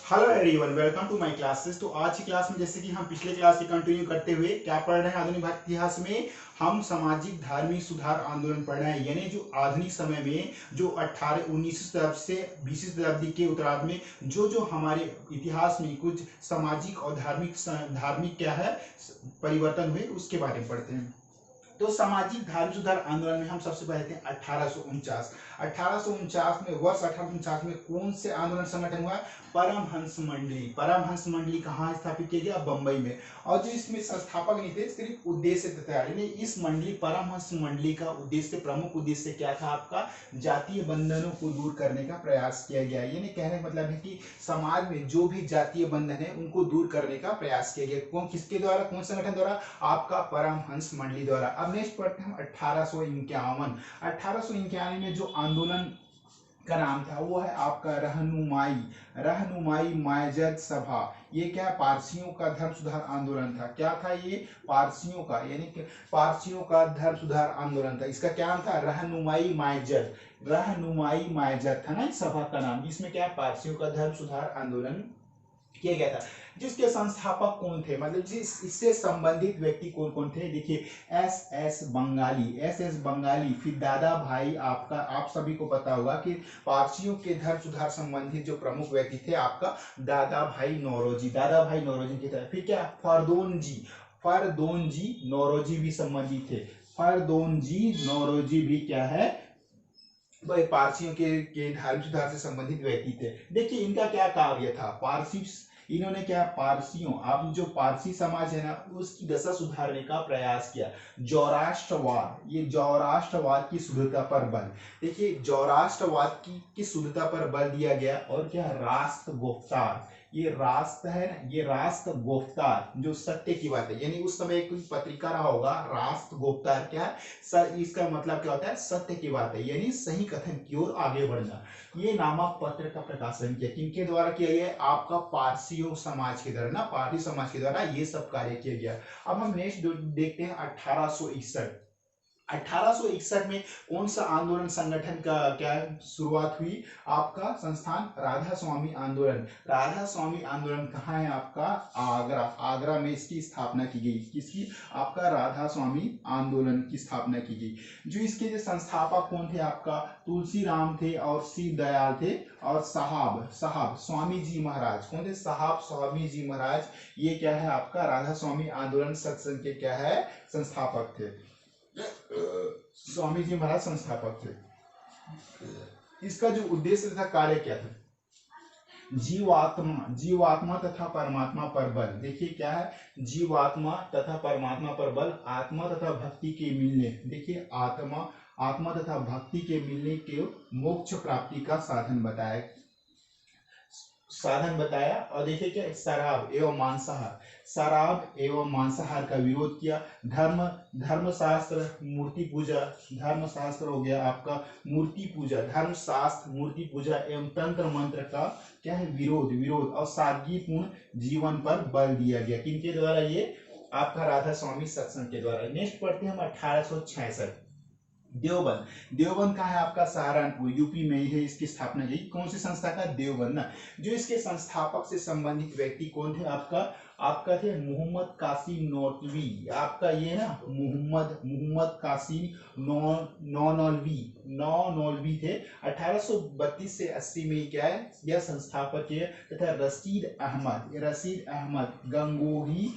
Hello everyone, welcome to my classes. तो आज की क्लास में जैसे कि हम पिछले क्लास से कंटिन्यू करते हुए क्या पढ़ रहे हैं, आधुनिक भारत इतिहास में हम सामाजिक धार्मिक सुधार आंदोलन पढ़ रहे हैं। यानी जो आधुनिक समय में जो 19वीं शताब्दी से 20वीं शताब्दी के उत्तरार्ध में जो जो हमारे इतिहास में कुछ सामाजिक और धार्मिक क्या है परिवर्तन हुए, उसके बारे में पढ़ते हैं। तो सामाजिक धार्मिक सुधार आंदोलन में हम सबसे पहले हैं 1849 में। वर्ष 1849 में कौन से आंदोलन संगठन हुआ? परमहंस मंडली। परमहंस मंडली कहाँ स्थापित किया गया? बंबई में। और जो इसमें संस्थापक नहीं थे, सिर्फ उद्देश्य था। इस मंडली परमहंस मंडली का उद्देश्य, प्रमुख उद्देश्य क्या था आपका? जातीय बंधनों को दूर करने का प्रयास किया गया। यानी कहने का मतलब है कि समाज में जो भी जातीय बंधन है उनको दूर करने का प्रयास किया गया। कौन, किसके द्वारा, कौन संगठन द्वारा? आपका परमहंस मंडली द्वारा। अब नेक्स्ट पढ़ते हैं 1851। 1851 में जो आंदोलन का नाम था वो है आपका रहनुमाई मायजद सभा। ये क्या? पारसियों का धर्म सुधार आंदोलन था। क्या था ये? पारसियों का, यानी कि पारसियों का धर्म सुधार आंदोलन था। इसका क्या नाम था? रहनुमाई मायजद था ना इस सभा का नाम। इसमें क्या? पारसियों का धर्म सुधार आंदोलन किया गया था। जिसके संस्थापक कौन थे, मतलब जिस इससे संबंधित व्यक्ति कौन कौन थे? देखिए, एस एस बंगाली, फिर दादा भाई, आपका आप सभी को पता होगा कि पारसियों के धर्म सुधार संबंधित जो प्रमुख व्यक्ति थे आपका दादा भाई नौरोजी के थे। फिर क्या? फरदोनजी नौरोजी भी संबंधित थे। फरदोनजी नौरोजी भी क्या है? वह पारसियों के धार्मिक सुधार से संबंधित व्यक्ति थे। देखिए इनका क्या कार्य था? इन्होंने क्या? पारसियों, अब जो पारसी समाज है ना, उसकी दशा सुधारने का प्रयास किया। जौराष्ट्रवाद की शुद्धता पर बल। देखिए, जौराष्ट्रवाद की शुद्धता पर बल दिया गया। और क्या? राष्ट्र गुफ्तार, ये राष्ट्र है ना, ये राष्ट्र गुफ्तार जो सत्य की बात है। यानी उस समय कोई पत्रिका रहा होगा, राष्ट्र गुफ्तार क्या है? सर, इसका मतलब क्या होता है? सत्य की बात है, यानी सही कथन की ओर आगे बढ़ना। ये नामक पत्र का प्रकाशन किया। किनके द्वारा किया गया? आपका पारसियों समाज के द्वारा ना, पारसी समाज के द्वारा ये सब कार्य किया गया। अब हम नेक्स्ट देखते हैं 1861। 1861 में कौन सा आंदोलन संगठन का क्या शुरुआत हुई? आपका संस्थान राधा स्वामी आंदोलन। राधा स्वामी आंदोलन कहाँ है आपका? आगरा में इसकी स्थापना की गई। किसकी? आपका राधा स्वामी आंदोलन की स्थापना की गई। जो इसके जो संस्थापक कौन थे? आपका तुलसी राम थे और शिव दयाल थे और साहब स्वामी जी महाराज। कौन थे? साहब स्वामी जी महाराज। ये क्या है आपका? राधा स्वामी आंदोलन सत्संग के क्या है? संस्थापक थे। स्वामी जी महाराज संस्थापक थे। इसका जो उद्देश्य तथा कार्य क्या था? जीवात्मा तथा परमात्मा पर बल। देखिए क्या है? जीवात्मा तथा परमात्मा पर बल, आत्मा तथा भक्ति के मिलने। देखिए, आत्मा तथा भक्ति के मिलने के मोक्ष प्राप्ति का साधन बताया। और देखिए क्या? शराब एवं मांसाहार का विरोध किया। धर्मशास्त्र मूर्ति पूजा, धर्मशास्त्र हो गया आपका मूर्ति पूजा, धर्मशास्त्र मूर्ति पूजा एवं तंत्र मंत्र का क्या है? विरोध और सादगीपूर्ण जीवन पर बल दिया गया। किनके द्वारा? ये आपका राधा स्वामी सत्संग के द्वारा। नेक्स्ट पढ़ते हैं हम 1866। देवबंद कहाँ है आपका? सहारनपुर, यूपी में ही है। इसकी स्थापना की कौन सी संस्था का? देवबंद ना। जो इसके संस्थापक से संबंधित व्यक्ति कौन थे? आपका थे मोहम्मद कासिम नौलवी। आपका ये ना मोहम्मद कासिम नौलवी थे। 1832 से 80 में क्या है? यह संस्थापक है। तथा रशीद अहमद गंगोही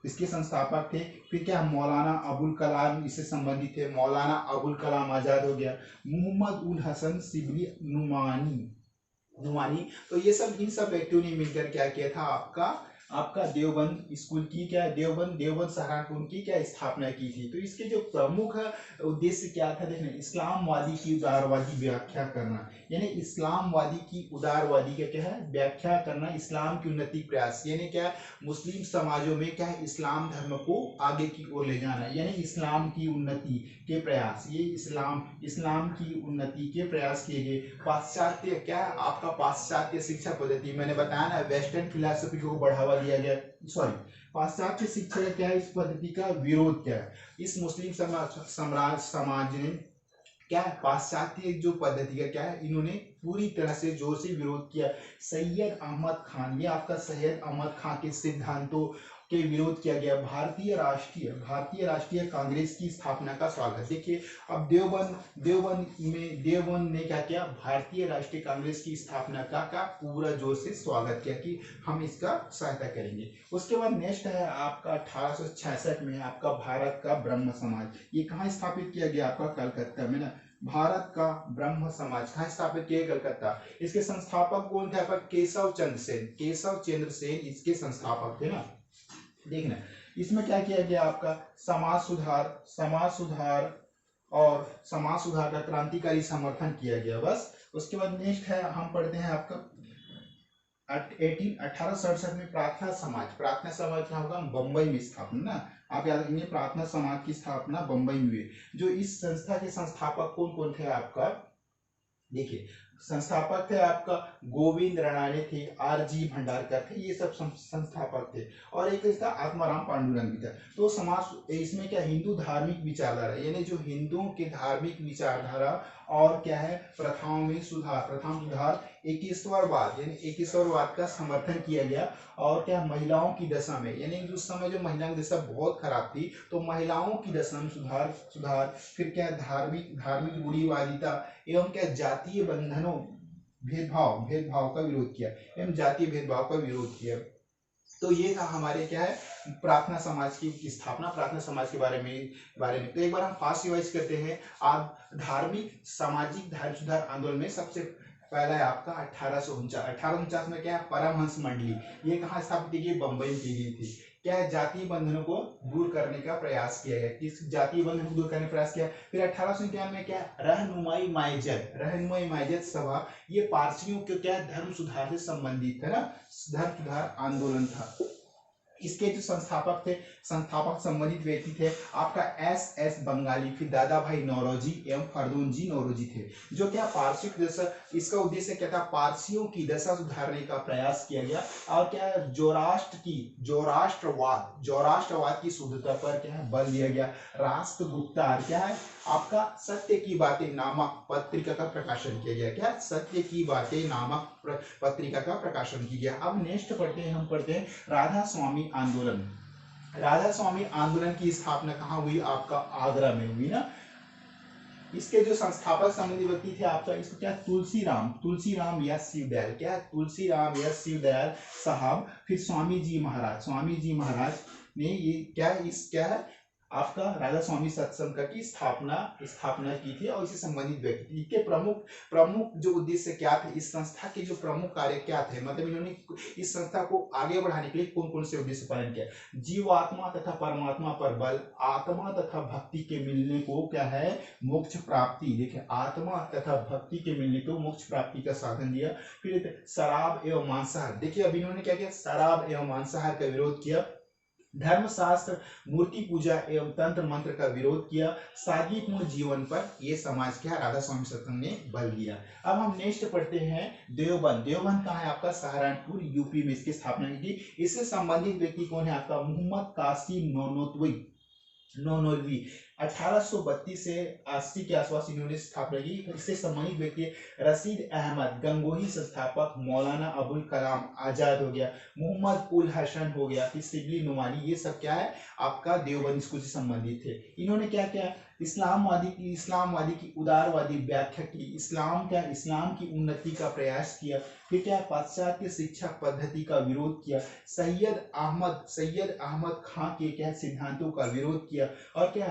इसके संस्थापक थे। फिर क्या? मौलाना अबुल कलाम इससे संबंधित थे। मौलाना अबुल कलाम आजाद हो गया। मोहम्मद उल हसन शिबली नुमानी। तो ये सब, इन सब व्यक्तियों ने मिलकर क्या किया था? आपका देवबंद स्कूल की क्या? देवबंद सहारनपुर की क्या स्थापना की थी। तो इसके जो प्रमुख उद्देश्य क्या था? देखना, इस्लामवादी की उदारवादी व्याख्या करना। यानी इस्लामवादी की उदारवादी का क्या है? व्याख्या करना। इस्लाम की उन्नति प्रयास, यानी क्या? मुस्लिम समाजों में क्या है? इस्लाम धर्म को आगे की ओर ले जाना, यानी इस्लाम की उन्नति के प्रयास। ये इस्लाम की उन्नति के प्रयास किए गए। पाश्चात्य क्या है? आपका पाश्चात्य शिक्षा पद्धति, मैंने बताया ना, वेस्टर्न फिलॉसफी को बढ़ावा दिया गया। पाश्चात्य शिक्षा क्या है? इस पद्धति का विरोध क्या है? इस मुस्लिम समाज ने क्या है, पाश्चात्य जो पद्धति का क्या है, इन्होंने पूरी तरह से जोर से विरोध किया। सैयद अहमद खान, ये आपका सैयद अहमद खान के सिद्धांतों के विरोध किया गया। भारतीय राष्ट्रीय कांग्रेस की स्थापना का स्वागत। देखिए अब देवबंद ने क्या किया, भारतीय राष्ट्रीय कांग्रेस की स्थापना का पूरा जोर से स्वागत किया कि हम इसका सहायता करेंगे। उसके बाद नेक्स्ट है आपका 1866 में आपका भारत का ब्रह्म समाज। ये कहाँ स्थापित किया गया, आपका कलकत्ता में ना। भारत का ब्रह्म समाज कहाँ स्थापित किया, कलकत्ता। इसके संस्थापक कौन थे, आपका केशव चंद्र सेन इसके संस्थापक थे ना। देखना इसमें क्या किया गया, आपका समाज सुधार का क्रांतिकारी समर्थन किया गया। बस उसके बाद नेक्स्ट है हम पढ़ते हैं आपका 1867 में प्रार्थना समाज क्या होगा, बम्बई में स्थापना ना। आप याद रखेंगे प्रार्थना समाज की स्थापना बम्बई में हुई। जो इस संस्था के संस्थापक कौन कौन थे आपका, देखिए संस्थापक थे आपका गोविंद रणाणे थे, आरजी भंडारकर थे, ये सब संस्थापक थे। और एक इसका आत्माराम पांडुरंग भी था। तो समाज इसमें क्या, हिंदू धार्मिक विचारधारा, यानी जो हिंदुओं के धार्मिक विचारधारा और क्या है प्रथाओं में सुधार, एकेश्वरवाद का समर्थन किया गया। और क्या महिलाओं की दशा में, यानी उस समय जो महिलाओं की दशा बहुत खराब थी, तो महिलाओं की दशा में सुधार। फिर क्या धार्मिक रूढ़िवादिता एवं क्या जातीय बंधनों भेदभाव का विरोध किया, एवं जातीय भेदभाव का विरोध किया। तो ये था हमारे क्या है प्रार्थना समाज की स्थापना, प्रार्थना समाज के बारे में। तो एक बार हम फास्ट रिवाइज करते हैं। आप धार्मिक धर्म सुधार आंदोलन में सबसे पहला है आपका 1849 में क्या है, परमहंस मंडली, ये कहाँ स्थापित की गई, बंबई में की गई थी। क्या है, जातीय बंधनों को दूर करने का प्रयास किया गया। किस जातीय बंधन को दूर करने का प्रयास किया। फिर 1891 में क्या, रहनुमाई माइजत सभा, ये पारसियों के क्या धर्म सुधार से संबंधित है ना, धर्म सुधार आंदोलन था। इसके जो संस्थापक संबंधित व्यक्ति थे आपका एस बंगाली, फिर दादा भाई नौरोजी एवं फरदून जी नौरोजी थे। जो क्या पारसियों की दशा, इसका उद्देश्य क्या था, पारसियों की दशा सुधारने का प्रयास किया गया। और क्या है, जोराष्ट्रवाद की शुद्धता पर क्या है बल दिया गया। राष्ट्रगुप्तार क्या है आपका सत्य की बातें नामक पत्रिका का प्रकाशन किया गया। क्या, सत्य की बातें नामक पत्रिका का प्रकाशन किया गया। अब नेक्स्ट हम पढ़ते हैं राधा स्वामी आंदोलन की स्थापना कहाँ हुई, आपका आगरा में हुई ना। इसके जो संस्थापक संबंधी व्यक्ति थे आपका, इसको क्या, तुलसीराम या शिवदयाल, क्या तुलसीराम या शिवदयाल साहब। फिर स्वामी जी महाराज ने ये क्या है आपका राधा स्वामी सत्संग की स्थापना की थी। और इससे संबंधित व्यक्ति के प्रमुख जो उद्देश्य क्या थे, इस संस्था के जो प्रमुख कार्य क्या थे, मतलब इन्होंने इस संस्था को आगे बढ़ाने के लिए कौन कौन से उद्देश्य पालन किया। जीवात्मा तथा परमात्मा पर बल, आत्मा तथा भक्ति के मिलने को क्या है मोक्ष प्राप्ति। देखिए आत्मा तथा भक्ति के मिलने को मोक्ष प्राप्ति का साधन दिया। फिर शराब एवं मांसाहार, देखिए अब इन्होंने क्या किया, शराब एवं मांसाहार का विरोध किया। धर्मशास्त्र, मूर्ति पूजा एवं तंत्र मंत्र का विरोध किया। सादगीपूर्ण जीवन पर यह समाज क्या राधा स्वामी सत्संग ने बल दिया। अब हम नेक्स्ट पढ़ते हैं देवबंद कहाँ है आपका, सहारनपुर यूपी में इसकी स्थापना की थी। इससे संबंधित व्यक्ति कौन है आपका, मोहम्मद कासिम नोनोलवी 1832 से 80 के आसपास इन्होंने स्थापना की। इससे संबंधित व्यक्ति रशीद अहमद गंगोही संस्थापक, मौलाना अबुल कलाम आजाद हो गया, मोहम्मद उल हसन हो गया, फिर शिबली नुमानी, ये सब क्या है आपका देवबंद स्कूल से संबंधित थे। इन्होंने क्या किया, इस्लामवादी की उदारवादी व्याख्या की, इस्लाम की उन्नति का प्रयास किया। फिर क्या, पाश्चात्य शिक्षा पद्धति का विरोध किया। सैयद अहमद खां के क्या सिद्धांतों का विरोध किया। और क्या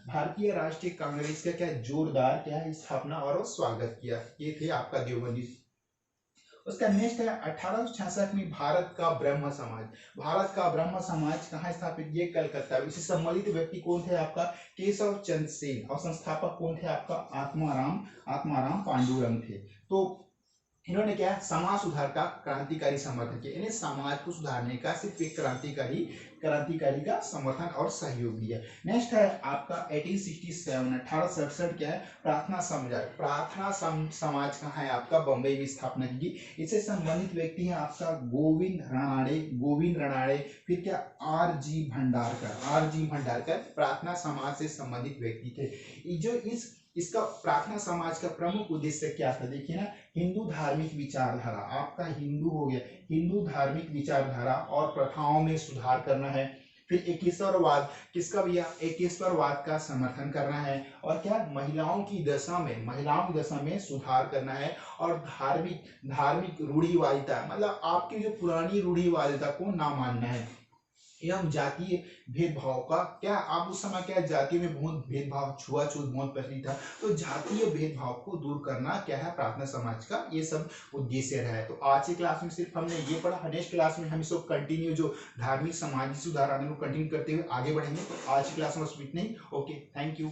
भारतीय राष्ट्रीय कांग्रेस का क्या जोरदार क्या है स्थापना और स्वागत किया। ये थे आपका देवबंदी। उसका नेक्स्ट है 1866 में भारत का ब्रह्म समाज कहाँ स्थापित, ये कलकत्ता। इससे संबंधित व्यक्ति कौन थे आपका, केशव चंद्र सेन। और संस्थापक कौन थे आपका, आत्माराम पांडुरंग थे। तो इन्होंने क्या समाज सुधार का क्रांतिकारी समर्थन किया। इन्हें समाज को सुधारने का सिर्फ एक क्रांतिकारी का समर्थन और सहयोग दिया। नेक्स्ट है आपका 1867 क्या है, प्रार्थना समाज कहाँ है आपका, बंबई में स्थापना की। इससे संबंधित व्यक्ति हैं आपका गोविंद रणाड़े, फिर क्या आर जी भंडारकर प्रार्थना समाज से संबंधित व्यक्ति थे। जो इस इसका प्रार्थना समाज का प्रमुख उद्देश्य क्या था, देखिए ना, हिंदू धार्मिक विचारधारा, आपका हिंदू हो गया, हिंदू धार्मिक विचारधारा और प्रथाओं में सुधार करना है। फिर एकेश्वरवाद, किसका भैया, एकेश्वरवाद का समर्थन करना है। और क्या, महिलाओं की दशा में सुधार करना है। और धार्मिक धार्मिक रूढ़िवादिता, मतलब आपकी जो पुरानी रूढ़िवादिता को ना मानना है। एवं जातीय भेदभाव का क्या, आप उस समय क्या, जाति में बहुत भेदभाव, छुआछूत बहुत प्रचलित था, तो जातीय भेदभाव को दूर करना क्या है, प्रार्थना समाज का ये सब उद्देश्य रहा है। तो आज की क्लास में सिर्फ हमने ये पढ़ा, नेक्स्ट क्लास में हम इसको कंटिन्यू, जो धार्मिक सामाजिक सुधार आने को कंटिन्यू करते हुए आगे बढ़ेंगे। तो आज की क्लास में बस इतना ही। Okay, thank you.